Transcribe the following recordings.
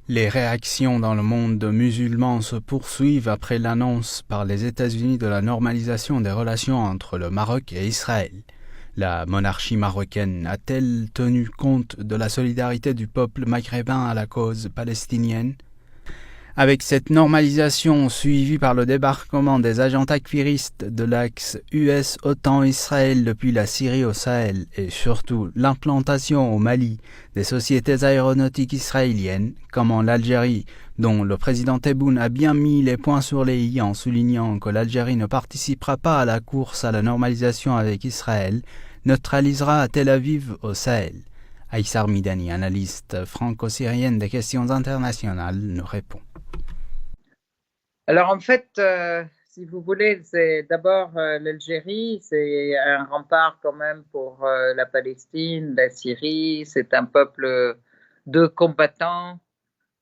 Les réactions dans le monde musulman se poursuivent après l'annonce par les États-Unis de la normalisation des relations entre le Maroc et Israël. La monarchie marocaine a-t-elle tenu compte de la solidarité du peuple maghrébin à la cause palestinienne? Avec cette normalisation suivie par le débarquement des agents takfiristes de l'axe US-OTAN-Israël depuis la Syrie au Sahel et surtout l'implantation au Mali des sociétés aéronautiques israéliennes, comme en l'Algérie, dont le président Tebboune a bien mis les points sur les i en soulignant que l'Algérie ne participera pas à la course à la normalisation avec Israël, neutralisera Tel Aviv au Sahel. Aïssar Midani, analyste franco-syrienne des questions internationales, nous répond. Alors en fait, si vous voulez, c'est d'abord l'Algérie, c'est un rempart quand même pour la Palestine, la Syrie, c'est un peuple de combattants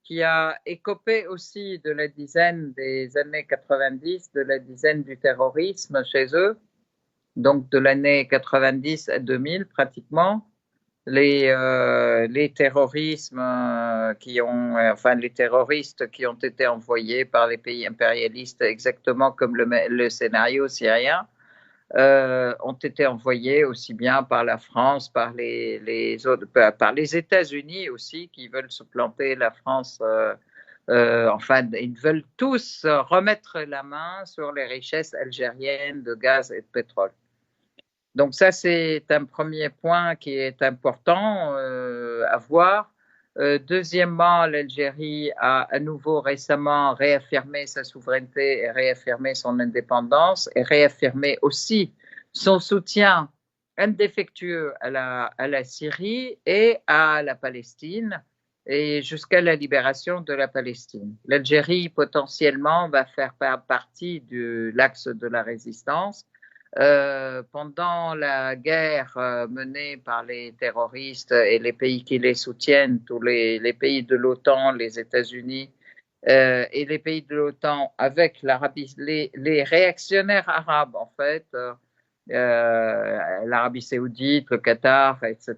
qui a écopé aussi de la dizaine des années 90, de la dizaine du terrorisme chez eux, donc de l'année 90 à 2000 pratiquement les terrorismes enfin les terroristes qui ont été envoyés par les pays impérialistes, exactement comme le scénario syrien, ont été envoyés aussi bien par la France, par par les États-Unis aussi, qui veulent supplanter la France. Enfin, ils veulent tous remettre la main sur les richesses algériennes de gaz et de pétrole. Donc ça, c'est un premier point qui est important à voir. Deuxièmement, l'Algérie a à nouveau récemment réaffirmé sa souveraineté et réaffirmé son indépendance et réaffirmé aussi son soutien indéfectueux à la Syrie et à la Palestine et jusqu'à la libération de la Palestine. L'Algérie potentiellement va faire partie de l'axe de la résistance. Pendant la guerre menée par les terroristes et les pays qui les soutiennent, tous les pays de l'OTAN, les États-Unis et les pays de l'OTAN avec les réactionnaires arabes, en fait, l'Arabie saoudite, le Qatar, etc.,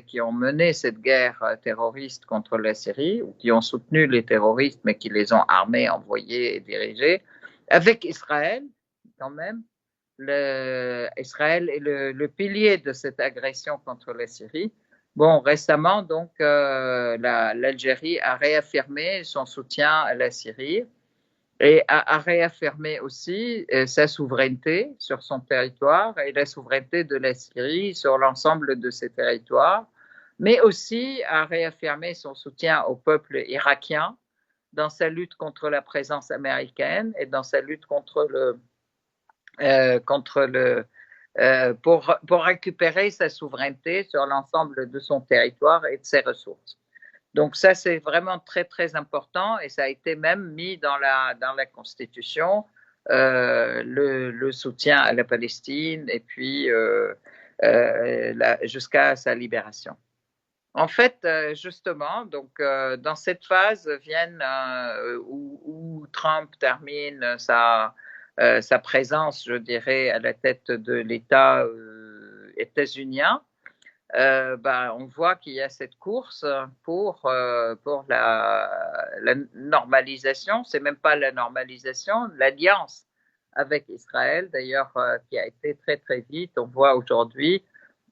qui ont mené cette guerre terroriste contre la Syrie, ou qui ont soutenu les terroristes, mais qui les ont armés, envoyés et dirigés, avec Israël, quand même. Israël est le pilier de cette agression contre la Syrie. Bon, récemment, donc, l'Algérie a réaffirmé son soutien à la Syrie et a réaffirmé aussi sa souveraineté sur son territoire et la souveraineté de la Syrie sur l'ensemble de ses territoires, mais aussi a réaffirmé son soutien au peuple irakien dans sa lutte contre la présence américaine et dans sa lutte contre le pour récupérer sa souveraineté sur l'ensemble de son territoire et de ses ressources. Donc ça, c'est vraiment très, très important et ça a été même mis dans la Constitution, le soutien à la Palestine et puis jusqu'à sa libération. En fait, justement, donc dans cette phase viennent où Trump termine sa présence, je dirais, à la tête de l'État états-unien. On voit qu'il y a cette course pour la normalisation, c'est même pas la normalisation, l'alliance avec Israël, d'ailleurs, qui a été très très vite. On voit aujourd'hui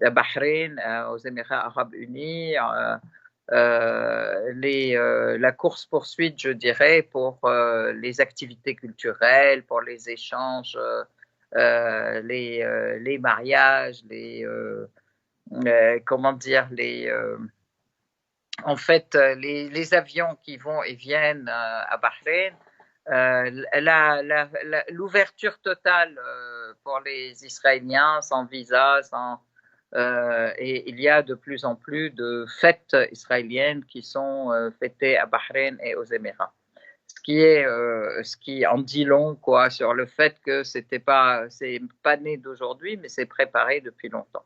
à Bahreïn, aux Émirats arabes unis, la course-poursuite, je dirais, pour les activités culturelles, pour les échanges, les mariages, comment dire, en fait, les avions qui vont et viennent à Bahreïn, l'ouverture totale pour les Israéliens sans visa, et il y a de plus en plus de fêtes israéliennes qui sont fêtées à Bahreïn et aux Émirats. Ce qui en dit long quoi sur le fait que c'est pas né d'aujourd'hui, mais c'est préparé depuis longtemps.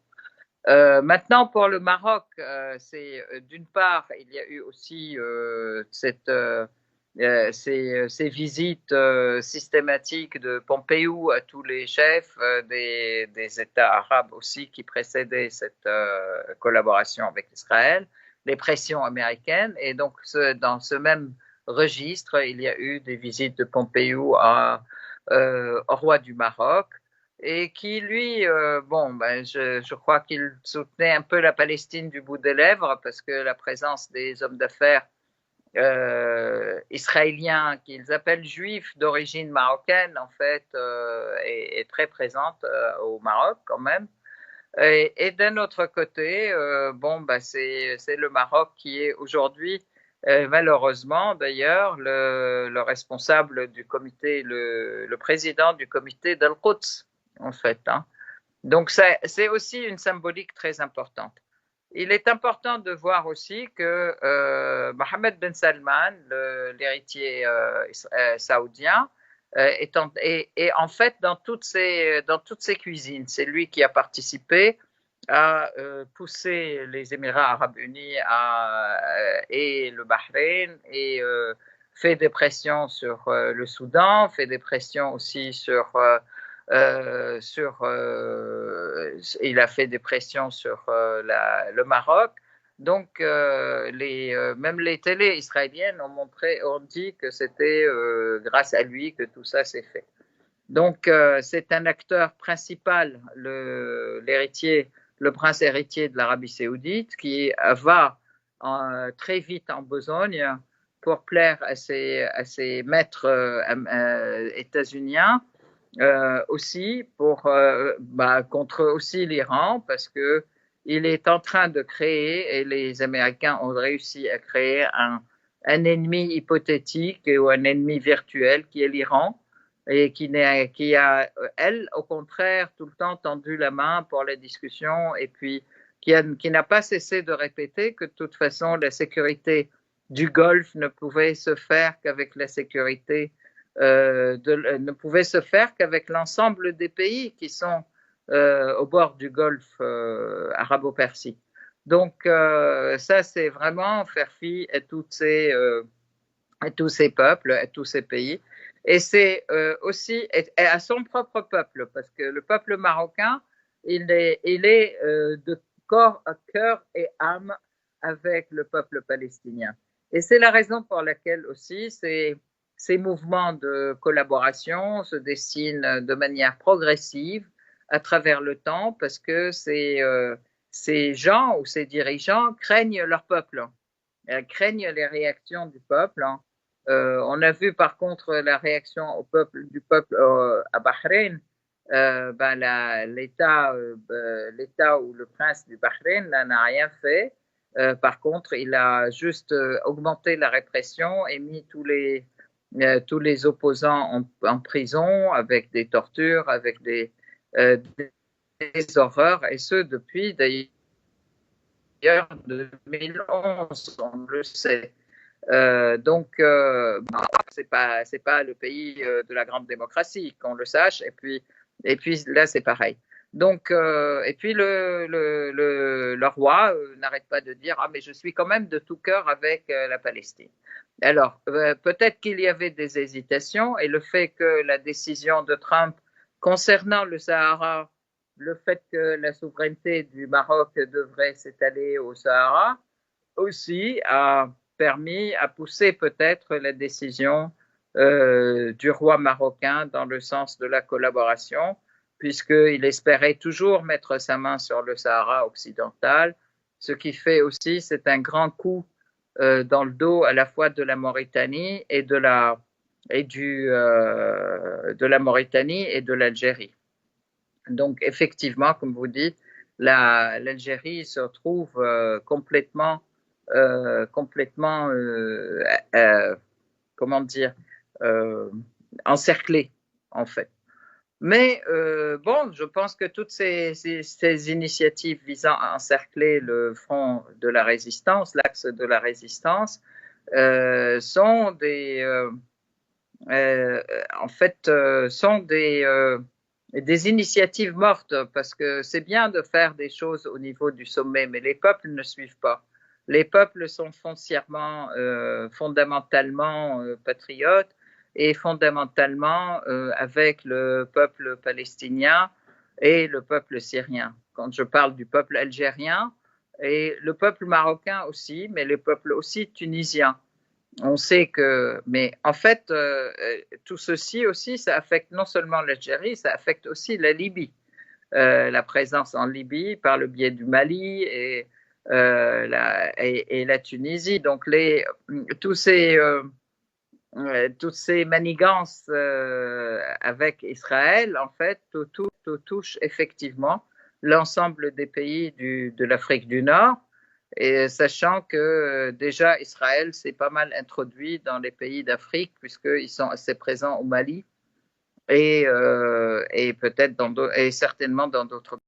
Maintenant, pour le Maroc, c'est d'une part, il y a eu aussi ces visites systématiques de Pompéou à tous les chefs des États arabes aussi qui précédaient cette collaboration avec Israël. les pressions américaines. Et donc, dans ce même registre, il y a eu des visites de Pompeo au roi du Maroc, et qui, lui, je crois qu'il soutenait un peu la Palestine du bout des lèvres, parce que la présence des hommes d'affaires israéliens, qu'ils appellent juifs d'origine marocaine, en fait, est très présente au Maroc quand même. Et d'un autre côté, c'est le Maroc qui est aujourd'hui, malheureusement d'ailleurs, le responsable du comité, le président du comité d'Al-Quds, en fait. Hein. Donc c'est aussi une symbolique très importante. Il est important de voir aussi que Mohammed Ben Salman, l'héritier saoudien, est en fait dans toutes ces cuisines. C'est lui qui a participé à pousser les Émirats arabes unis et le Bahreïn et fait des pressions sur le Soudan, fait des pressions aussi il a fait des pressions sur le Maroc. Donc, même les télés israéliennes ont dit que c'était grâce à lui que tout ça s'est fait. Donc, c'est un acteur principal, l'héritier, le prince héritier de l'Arabie saoudite, qui va très vite en besogne pour plaire à ses maîtres états-uniens. Aussi contre aussi l'Iran, parce que il est en train de créer, et les Américains ont réussi à créer un ennemi hypothétique ou un ennemi virtuel qui est l'Iran, et qui a, elle, au contraire, tout le temps tendu la main pour les discussions, et puis qui n'a pas cessé de répéter que de toute façon la sécurité du Golfe ne pouvait se faire qu'avec la sécurité ne pouvait se faire qu'avec l'ensemble des pays qui sont au bord du Golfe arabo-persique. Donc ça, c'est vraiment faire fi à tous ces peuples, à tous ces pays. Et c'est aussi à son propre peuple, parce que le peuple marocain, il est de corps, cœur et âme avec le peuple palestinien. Et c'est la raison pour laquelle aussi ces mouvements de collaboration se dessinent de manière progressive à travers le temps, parce que ces gens ou ces dirigeants craignent leur peuple, craignent les réactions du peuple. On a vu par contre la réaction du peuple à Bahreïn. L'État où le prince du Bahreïn n'a rien fait. Par contre, il a juste augmenté la répression et mis tous les opposants en prison avec des tortures, avec des horreurs, et ce depuis d'ailleurs 2011, on le sait. C'est pas le pays de la grande démocratie, qu'on le sache. Et puis là, c'est pareil. Donc, et puis le roi n'arrête pas de dire mais je suis quand même de tout cœur avec la Palestine. Alors, peut-être qu'il y avait des hésitations, et le fait que la décision de Trump concernant le Sahara, le fait que la souveraineté du Maroc devrait s'étaler au Sahara, aussi a permis à pousser peut-être la décision du roi marocain dans le sens de la collaboration, puisqu'il espérait toujours mettre sa main sur le Sahara occidental, ce qui fait aussi, c'est un grand coup dans le dos à la fois de la Mauritanie et de Mauritanie et de l'Algérie. Donc effectivement, comme vous dites, l'Algérie se retrouve complètement comment dire, encerclée, en fait. Mais je pense que toutes ces initiatives visant à encercler le front de la résistance, l'axe de la résistance, sont des initiatives mortes, parce que c'est bien de faire des choses au niveau du sommet, mais les peuples ne suivent pas. Les peuples sont foncièrement, fondamentalement patriotes, et fondamentalement avec le peuple palestinien et le peuple syrien. Quand je parle du peuple algérien, et le peuple marocain aussi, mais le peuple aussi tunisien. On sait que, mais en fait, tout ceci aussi, ça affecte non seulement l'Algérie, ça affecte aussi la Libye. La présence en Libye par le biais du Mali et la Tunisie. Donc tous toutes ces manigances avec Israël, en fait, tout touche effectivement l'ensemble des pays de l'Afrique du Nord. Et sachant que déjà Israël s'est pas mal introduit dans les pays d'Afrique puisqu'ils sont assez présents au Mali et peut-être et certainement dans d'autres